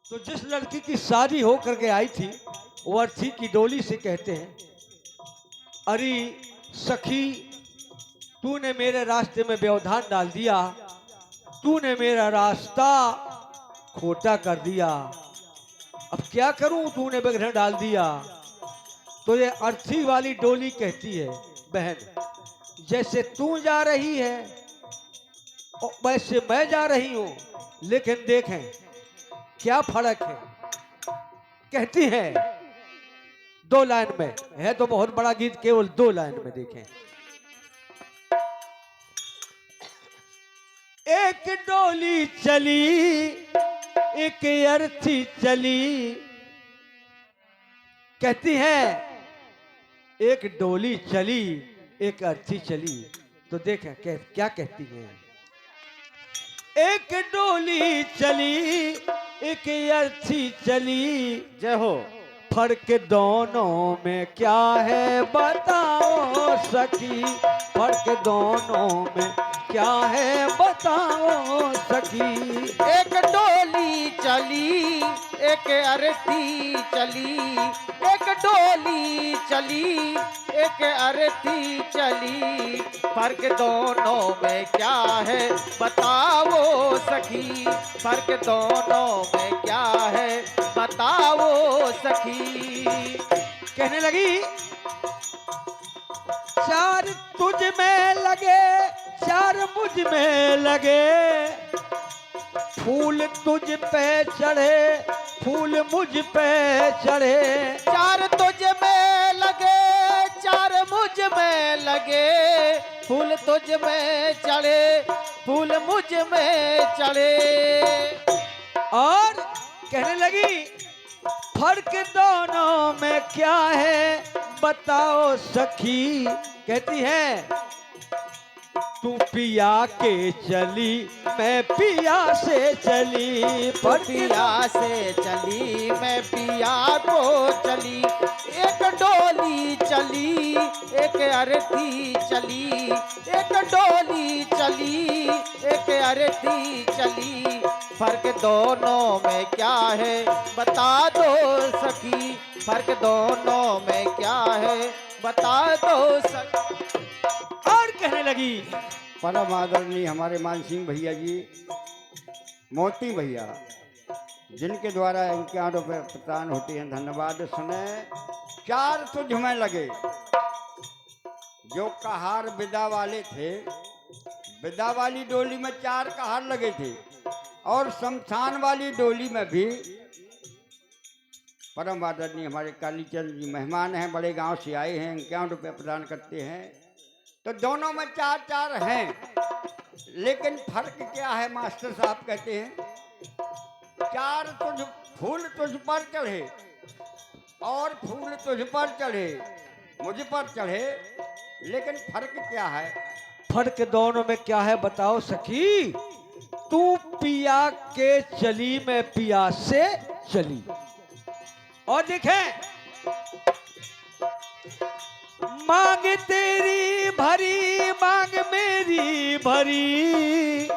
तो जिस लड़की की शादी हो करके आई थी वो अर्थी की डोली से कहते हैं, अरे सखी, तूने मेरे रास्ते में व्यवधान डाल दिया, तूने मेरा रास्ता खोटा कर दिया। अब क्या करूं, तूने विघ्न डाल दिया। तो ये अर्थी वाली डोली कहती है, बहन, जैसे तू जा रही है और वैसे मैं जा रही हूं, लेकिन देखें क्या फर्क है। कहती है दो लाइन में, है तो बहुत बड़ा गीत, केवल दो लाइन में देखें। एक डोली चली, एक अर्थी चली। कहती है एक डोली चली, एक अर्थी चली। तो देखें क्या कहती है। एक डोली चली, एक अर्थी चली। जय हो। फर्क दोनों में क्या है बताओ सखी, फर्क दोनों में क्या है बताओ सखी। एक डोली चली, एक अर्थी चली, एक डोली चली, एक अर्थी चली। फर्क दोनों में क्या है बताओ सखी, फर्क दोनों में क्या है बताओ सखी। कहने लगी, चार तुझ में लगे, चार मुझ में लगे, फूल तुझ पे चढ़े, फूल मुझ पे चढ़े। चार तुझ में लगे, चार मुझ में लगे, फूल तुझ में चढ़े, फूल मुझ में चढ़े। और कहने लगी, फर्क दोनों में क्या है बताओ सखी। कहती है, तू पिया के चली, मैं पिया से चली। पिया से चली, मैं पिया को चली। एक डोली चली, एक अर्थी चली, एक डोली चली, एक अर्थी चली। फर्क दोनों में क्या है बता दो सखी, फर्क दोनों में क्या है बता दो सखी। और कहने लगी, परम आदरणीय हमारे मान सिंह भैया जी, मोती भैया, जिनके द्वारा इनके यहाँ रुपये प्रदान होते हैं, धन्यवाद। सुने, चार तुझ में लगे। जो कहार विदा वाले थे, विदा वाली डोली में चार कहार लगे थे, और शमशान वाली डोली में भी। परम आदरणीय हमारे कालीचंद जी मेहमान हैं, बड़े गांव से आए हैं, इनके यहाँ रुपये प्रदान करते हैं। तो दोनों में चार चार हैं, लेकिन फर्क क्या है मास्टर साहब कहते हैं, चार तुझ फूल तुझ पर चढ़े और फूल तुझ पर चढ़े, मुझ पर चढ़े, लेकिन फर्क क्या है। फर्क दोनों में क्या है बताओ सखी। तू पिया के चली, मैं पिया से चली। और देखें, मांग तेरी भरी, मांग मेरी भरी,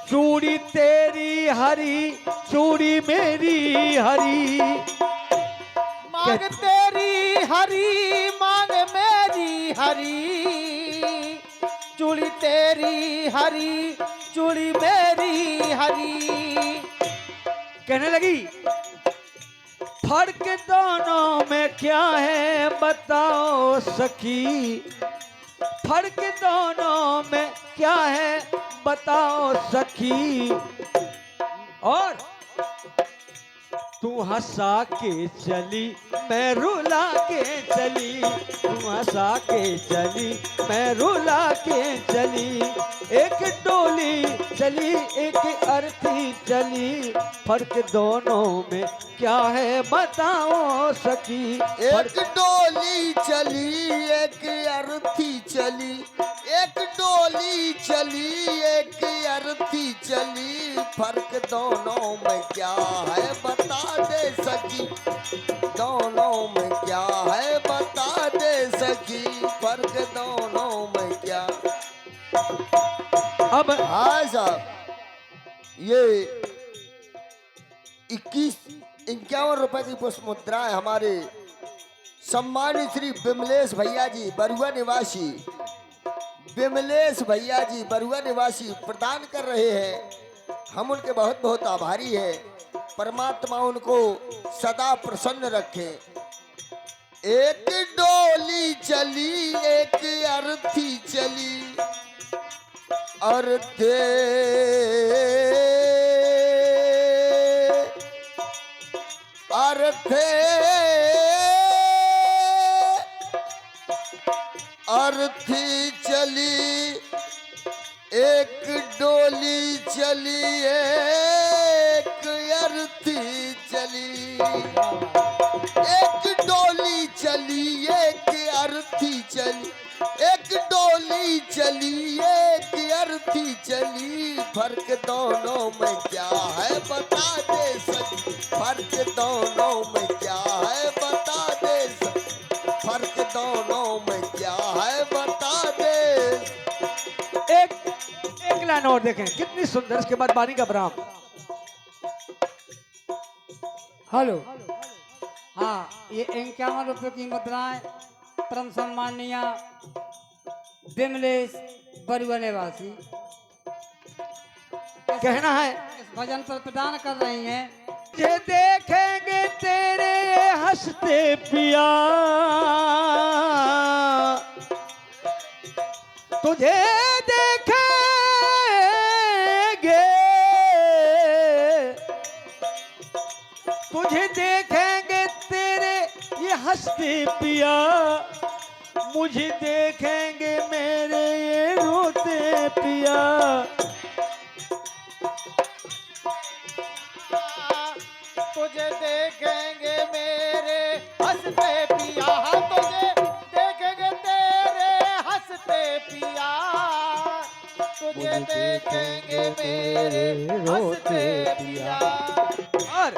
चूड़ी तेरी हरी, चूड़ी मेरी हरी। मांग तेरी हरी, मांग मेरी हरी, चूड़ी तेरी हरी, चूड़ी मेरी हरी। कहने लगी, फर्क दोनों में क्या है बताओ सखी, फर्क दोनों में क्या है बताओ सखी। और तू हंसा के चली, मैं रुला के चली, तू हंसा के चली, मैं रुला के चली। एक डोली चली, एक अर्थी चली, फर्क दोनों में क्या है बताओ सखी। एक डोली चली, एक अर्थी चली, एक डोली चली, एक अर्थी चली। फर्क दोनों में क्या है बता दे सखी, दोनों में क्या है बता दे सखी, फर्क दोनों में क्या। अब हाँ साहब, ये ₹51 की पुष्प मुद्राएं हमारे सम्मानित श्री विमलेश भैया जी बरुआ निवासी, विमलेश भैया जी बरुआ निवासी प्रदान कर रहे हैं। हम उनके बहुत बहुत आभारी हैं। परमात्मा उनको सदा प्रसन्न रखे। एक डोली चली एक अर्थी चली अर्थे अर्थे अर्थी चली एक डोली चली एक अर्थी चली, एक डोली चली एक अर्थी चली, एक डोली चली एक अर्थी चली। फर्क दोनों में क्या है बता दे सकी, फर्क दोनों में क्या है बता दे सकी, फर्क दोनों में क्या है बता दे। एक लाइन और देखें कितनी सुंदर। इसके बाद बानी का ब्राह्म। हेलो। हाँ, ये 51 रुपये की मुद्राएं परम सम्माननीय विमलेश बरुआ निवासी कहना है इस भजन पर प्रदान कर रही हैं। तुझे देखेंगे तेरे हंसते पिया, तुझे देखेंगे, तुझे देखेंगे तेरे ये हंसते पिया, मुझे देखेंगे मेरे ये रोते पिया। तुझे देखेंगे मेरे हंसते पिया, तुझे देखेंगे तेरे हंसते पिया, तुझे देखेंगे मेरे हंसते पिया। और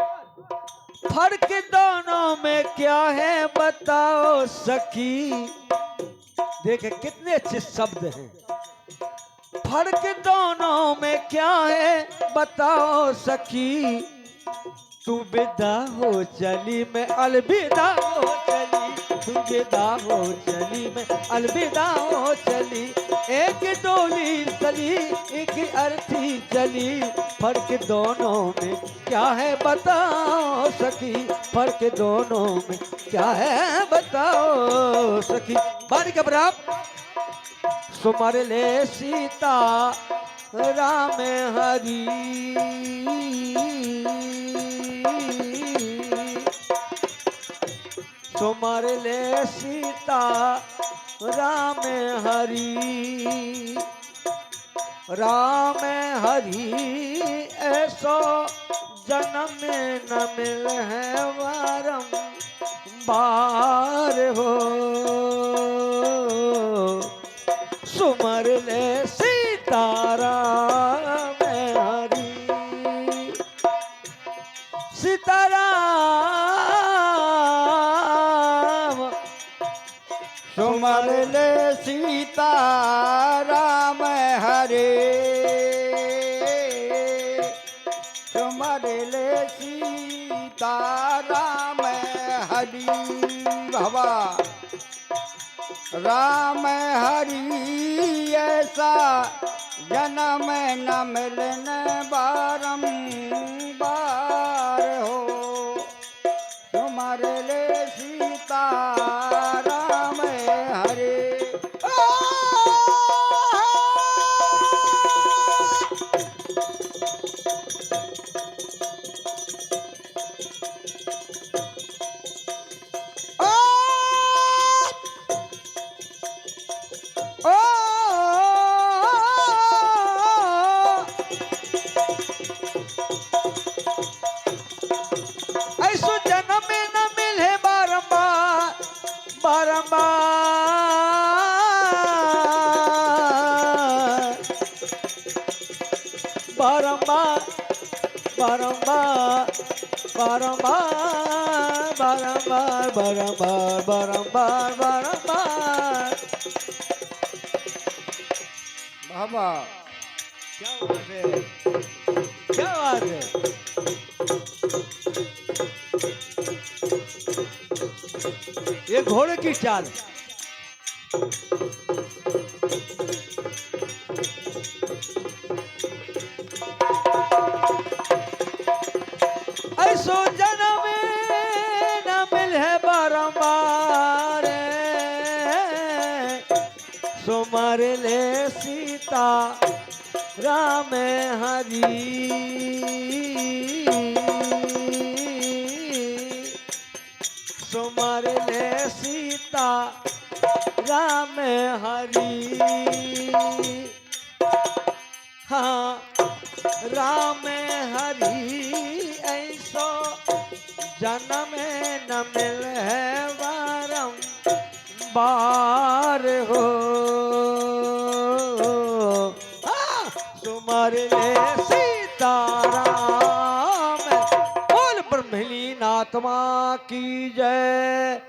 फर्क दोनों में क्या है बताओ सखी। देखे कितने अच्छे शब्द हैं। फर्क दोनों में क्या है बताओ सखी, तू विदा हो चली मैं अलविदा हो चली, तू विदा हो चली मैं अलविदा हो चली। एक डोली चली एक अर्थी चली, फर्क दोनों में क्या है बताओ सखी, फर्क दोनों में क्या है बताओ सखी। बारी का बराबर। सुमर ले सीता राम हरी, सुमर ले सीता राम हरी, राम हरी ऐसो जन्म न मिल है वारम बार हो। सुमर ले सीता राम हरी, सीताराम सुमर ले सीता राम हरे, सुमर ले सीता राम हरि भवा। राम हरि ऐसा जन्म न मिलन बारंबार हो। सुमर ले सीता राम हरे। ऐसो जन्म में न मिले बारंबार बारंबार बारंबार बारंबार बारंबार बारंबार बारंबार बारंबार। बाबा क्या बात है, क्या बात है। ये घोड़े की चाल। ऐसो जन्म न मिल है बारंबार, सो मर ले सीता राम हरी। सो मर ले सीता राम हरी। हाँ राम हरी ऐसो जन्म न मिल है बारंबार हो। सुमर ले सीताराम, बोल ब्रह्मलीन आत्मा की जय।